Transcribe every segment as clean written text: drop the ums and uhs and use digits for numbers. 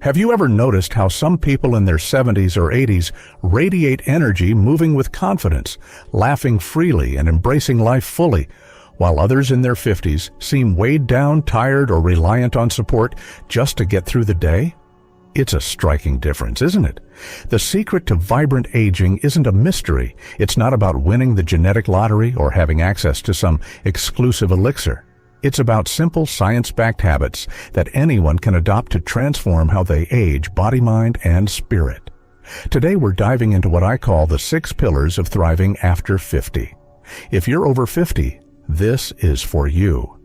Have you ever noticed how some people in their 70s or 80s radiate energy, moving with confidence, laughing freely and embracing life fully, while others in their 50s seem weighed down, tired, or reliant on support just to get through the day? It's a striking difference, isn't it? The secret to vibrant aging isn't a mystery. It's not about winning the genetic lottery or having access to some exclusive elixir. It's about simple science-backed habits that anyone can adopt to transform how they age, body, mind, and spirit. Today we're diving into what I call the 6 pillars of thriving after 50. If you're over 50, this is for you.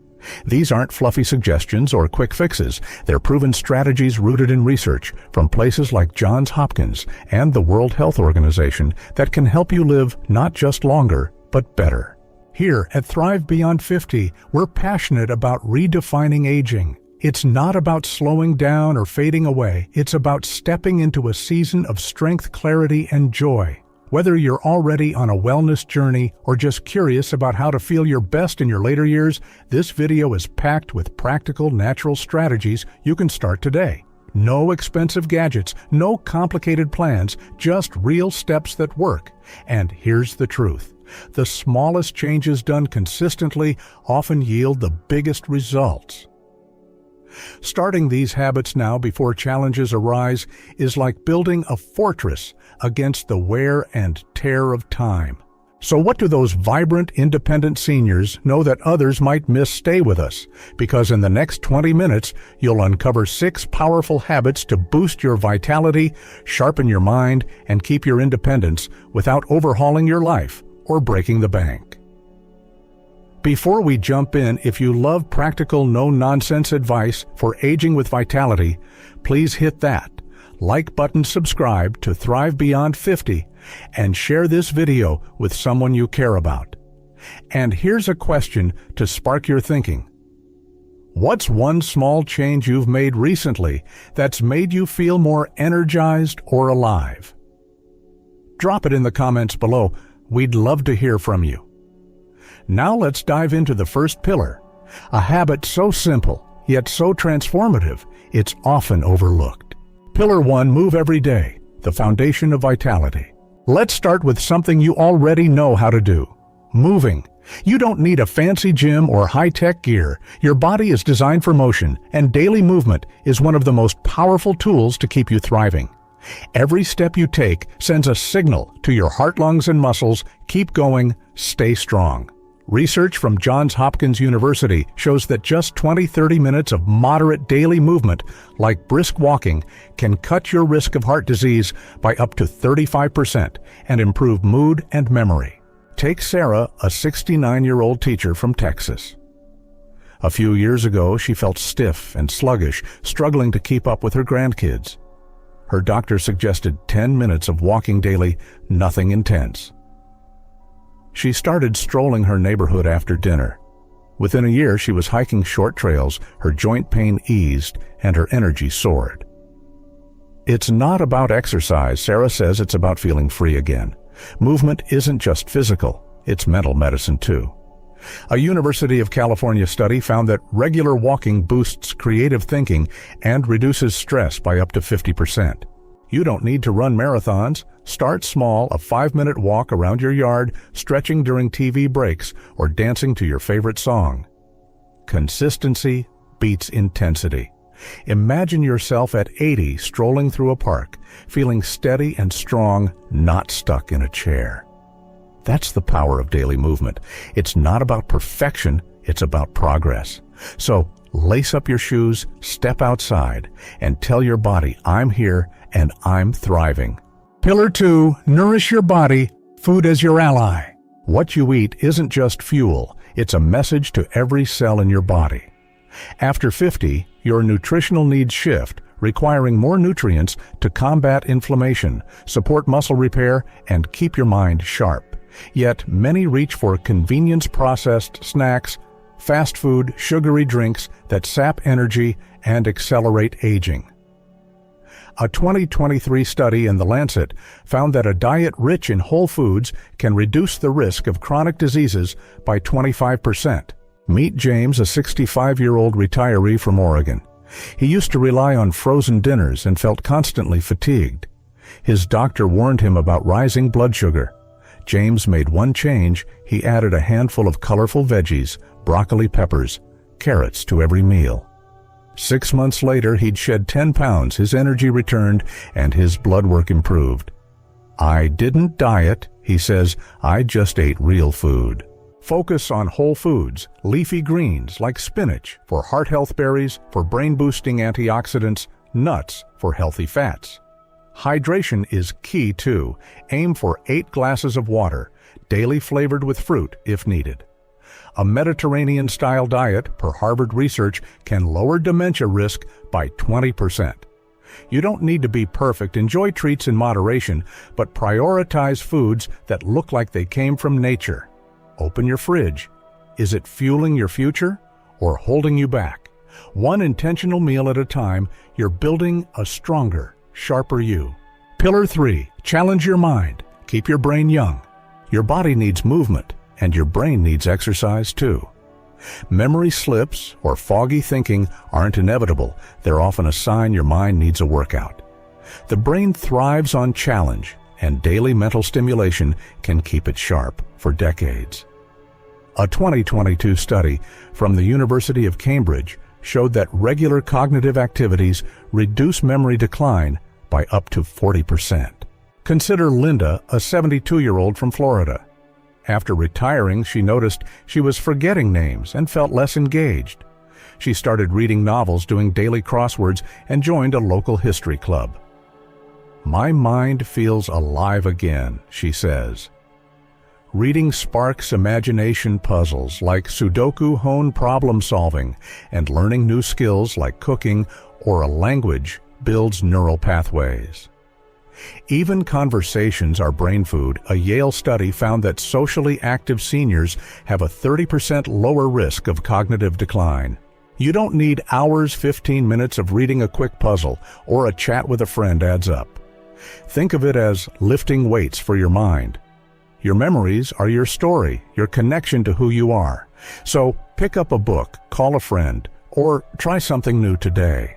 These aren't fluffy suggestions or quick fixes. They're proven strategies rooted in research from places like Johns Hopkins and the World Health Organization that can help you live not just longer, but better. Here at Thrive Beyond 50, we're passionate about redefining aging. It's not about slowing down or fading away. It's about stepping into a season of strength, clarity, and joy. Whether you're already on a wellness journey or just curious about how to feel your best in your later years, this video is packed with practical, natural strategies you can start today. No expensive gadgets, no complicated plans, just real steps that work. And here's the truth. The smallest changes done consistently often yield the biggest results. Starting these habits now before challenges arise is like building a fortress against the wear and tear of time. So what do those vibrant, independent seniors know that others might miss? Stay with us, because in the next 20 minutes, you'll uncover 6 powerful habits to boost your vitality, sharpen your mind, and keep your independence without overhauling your life or breaking the bank. Before we jump in, if you love practical, no-nonsense advice for aging with vitality, please hit that like button, subscribe to Thrive Beyond 50, and share this video with someone you care about. And here's a question to spark your thinking. What's one small change you've made recently that's made you feel more energized or alive? Drop it in the comments below. We'd love to hear from you. Now let's dive into the first pillar, a habit so simple, yet so transformative, it's often overlooked. Pillar 1, move every day, the foundation of vitality. Let's start with something you already know how to do, moving. You don't need a fancy gym or high-tech gear. Your body is designed for motion, and daily movement is one of the most powerful tools to keep you thriving. Every step you take sends a signal to your heart, lungs, and muscles. Keep going, stay strong. Research from Johns Hopkins University shows that just 20-30 minutes of moderate daily movement, like brisk walking, can cut your risk of heart disease by up to 35% and improve mood and memory. Take Sarah, a 69-year-old teacher from Texas. A few years ago, she felt stiff and sluggish, struggling to keep up with her grandkids. Her doctor suggested 10 minutes of walking daily, nothing intense. She started strolling her neighborhood after dinner. Within a year, she was hiking short trails, her joint pain eased, and her energy soared. It's not about exercise. Sarah says it's about feeling free again. Movement isn't just physical, it's mental medicine too. A University of California study found that regular walking boosts creative thinking and reduces stress by up to 50%. You don't need to run marathons. Start small, a 5-minute walk around your yard, stretching during TV breaks, or dancing to your favorite song. Consistency beats intensity. Imagine yourself at 80 strolling through a park, feeling steady and strong, not stuck in a chair. That's the power of daily movement. It's not about perfection, it's about progress. So lace up your shoes, step outside, and tell your body, I'm here and I'm thriving. Pillar 2, nourish your body, food as your ally. What you eat isn't just fuel, it's a message to every cell in your body. After 50, your nutritional needs shift, requiring more nutrients to combat inflammation, support muscle repair, and keep your mind sharp. Yet many reach for convenience-processed snacks, fast food, sugary drinks that sap energy and accelerate aging. A 2023 study in The Lancet found that a diet rich in whole foods can reduce the risk of chronic diseases by 25%. Meet James, a 65-year-old retiree from Oregon. He used to rely on frozen dinners and felt constantly fatigued. His doctor warned him about rising blood sugar. James made one change. He added a handful of colorful veggies, broccoli, peppers, carrots to every meal. 6 months later, he'd shed 10 pounds, his energy returned, and his blood work improved. "I didn't diet," he says, "I just ate real food." Focus on whole foods, leafy greens like spinach for heart health, berries for brain-boosting antioxidants, nuts for healthy fats. Hydration is key too. Aim for 8 glasses of water, daily flavored with fruit if needed. A Mediterranean-style diet, per Harvard research, can lower dementia risk by 20%. You don't need to be perfect. Enjoy treats in moderation, but prioritize foods that look like they came from nature. Open your fridge. Is it fueling your future or holding you back? One intentional meal at a time, you're building a stronger, sharper you. Pillar 3, challenge your mind. Keep your brain young. Your body needs movement, and your brain needs exercise too. Memory slips or foggy thinking aren't inevitable. They're often a sign your mind needs a workout. The brain thrives on challenge, and daily mental stimulation can keep it sharp for decades. A 2022 study from the University of Cambridge showed that regular cognitive activities reduce memory decline by up to 40%. Consider Linda, a 72-year-old from Florida. After retiring, she noticed she was forgetting names and felt less engaged. She started reading novels, doing daily crosswords, and joined a local history club. "My mind feels alive again," she says. Reading sparks imagination. Puzzles like Sudoku hone problem solving, and learning new skills like cooking or a language builds neural pathways. Even conversations are brain food. A Yale study found that socially active seniors have a 30% lower risk of cognitive decline. You don't need hours. 15 minutes of reading a quick puzzle or a chat with a friend adds up. Think of it as lifting weights for your mind. Your memories are your story, your connection to who you are. So pick up a book, call a friend, or try something new today.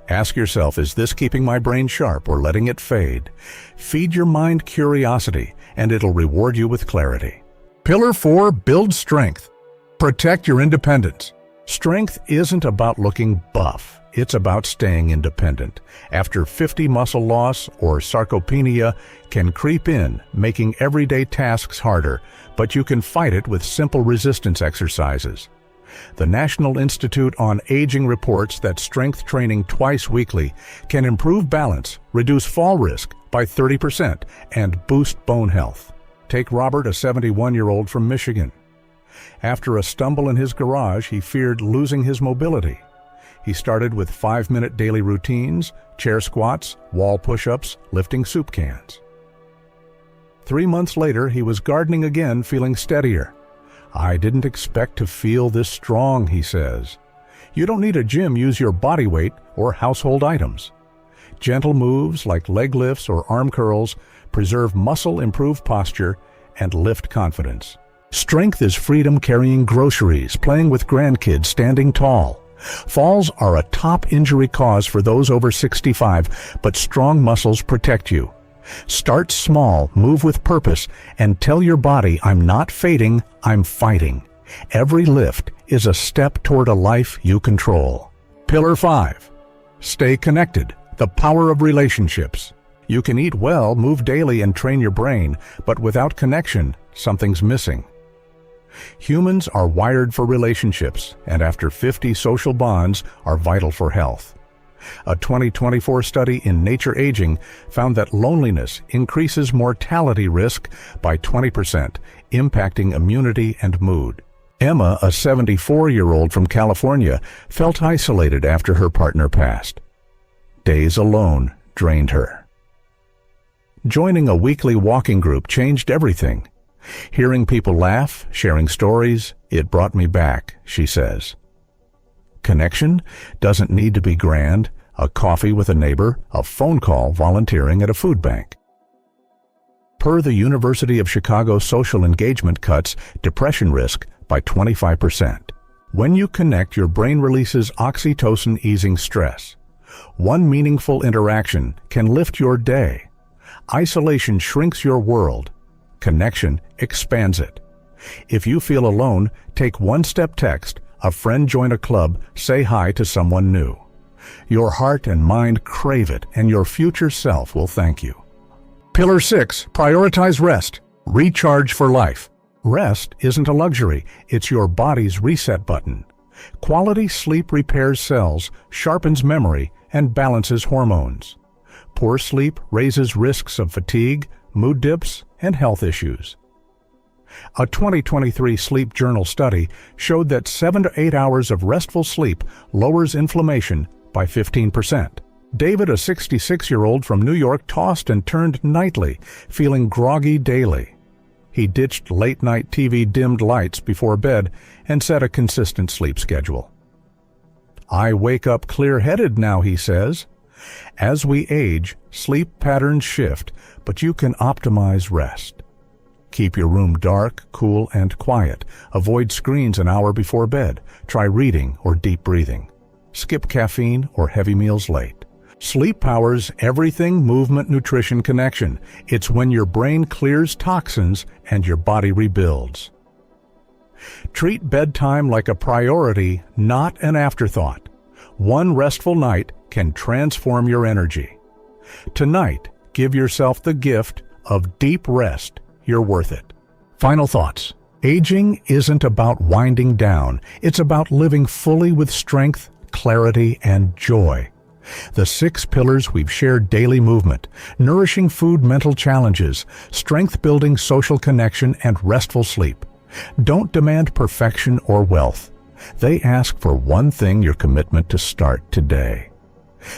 Ask yourself, is this keeping my brain sharp or letting it fade? Feed your mind curiosity, and it'll reward you with clarity. Pillar 4, build strength. Protect your independence. Strength isn't about looking buff. It's about staying independent. After 50, muscle loss or sarcopenia can creep in, making everyday tasks harder, but you can fight it with simple resistance exercises. The National Institute on Aging reports that strength training twice weekly can improve balance, reduce fall risk by 30%, and boost bone health. Take Robert, a 71-year-old from Michigan. After a stumble in his garage, he feared losing his mobility. He started with 5-minute daily routines, chair squats, wall push-ups, lifting soup cans. 3 months later, he was gardening again, feeling steadier. "I didn't expect to feel this strong," he says. You don't need a gym. Use your body weight or household items. Gentle moves like leg lifts or arm curls preserve muscle, improve posture, and lift confidence. Strength is freedom carrying groceries, playing with grandkids, standing tall. Falls are a top injury cause for those over 65, but strong muscles protect you. Start small, move with purpose, and tell your body, I'm not fading, I'm fighting. Every lift is a step toward a life you control. Pillar 5. Stay connected. The power of relationships. You can eat well, move daily, and train your brain, but without connection, something's missing. Humans are wired for relationships, and after 50, social bonds are vital for health. A 2024 study in Nature Aging found that loneliness increases mortality risk by 20%, impacting immunity and mood. Emma, a 74-year-old from California, felt isolated after her partner passed. Days alone drained her. Joining a weekly walking group changed everything. Hearing people laugh, sharing stories, it brought me back, she says. Connection doesn't need to be grand. A coffee with a neighbor, a phone call, volunteering at a food bank. Per the University of Chicago, social engagement cuts depression risk by 25%. When you connect, your brain releases oxytocin, easing stress. One meaningful interaction can lift your day. Isolation shrinks your world. Connection expands it. If you feel alone, take one-step text, a friend join a club, say hi to someone new. Your heart and mind crave it, and your future self will thank you. Pillar 6, prioritize rest. Recharge for life. Rest isn't a luxury, it's your body's reset button. Quality sleep repairs cells, sharpens memory, and balances hormones. Poor sleep raises risks of fatigue, mood dips, and health issues. A 2023 Sleep Journal study showed that 7 to 8 hours of restful sleep lowers inflammation by 15%. David, a 66-year-old from New York, tossed and turned nightly, feeling groggy daily. He ditched late-night TV dimmed lights before bed and set a consistent sleep schedule. "I wake up clear-headed now," he says. As we age, sleep patterns shift, but you can optimize rest. Keep your room dark, cool, and quiet. Avoid screens an hour before bed. Try reading or deep breathing. Skip caffeine or heavy meals late. Sleep powers everything movement, nutrition, connection. It's when your brain clears toxins and your body rebuilds. Treat bedtime like a priority, not an afterthought. One restful night can transform your energy. Tonight, give yourself the gift of deep rest. You're worth it. Final thoughts. Aging isn't about winding down. It's about living fully with strength, clarity, and joy. The 6 pillars we've shared: daily movement, nourishing food, mental challenges, strength-building social connection, and restful sleep. Don't demand perfection or wealth. They ask for one thing: your commitment to start today.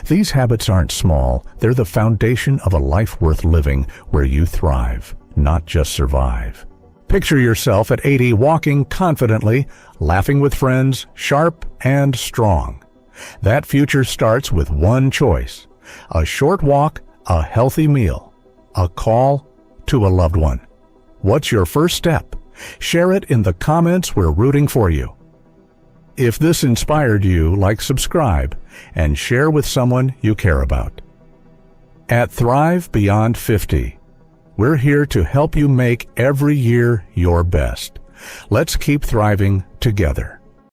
These habits aren't small. They're the foundation of a life worth living where you thrive, not just survive. Picture yourself at 80 walking confidently, laughing with friends, sharp and strong. That future starts with one choice: a short walk, a healthy meal, a call to a loved one. What's your first step? Share it in the comments. We're rooting for you. If this inspired you, like, subscribe, and share with someone you care about. At Thrive Beyond 50, we're here to help you make every year your best. Let's keep thriving together.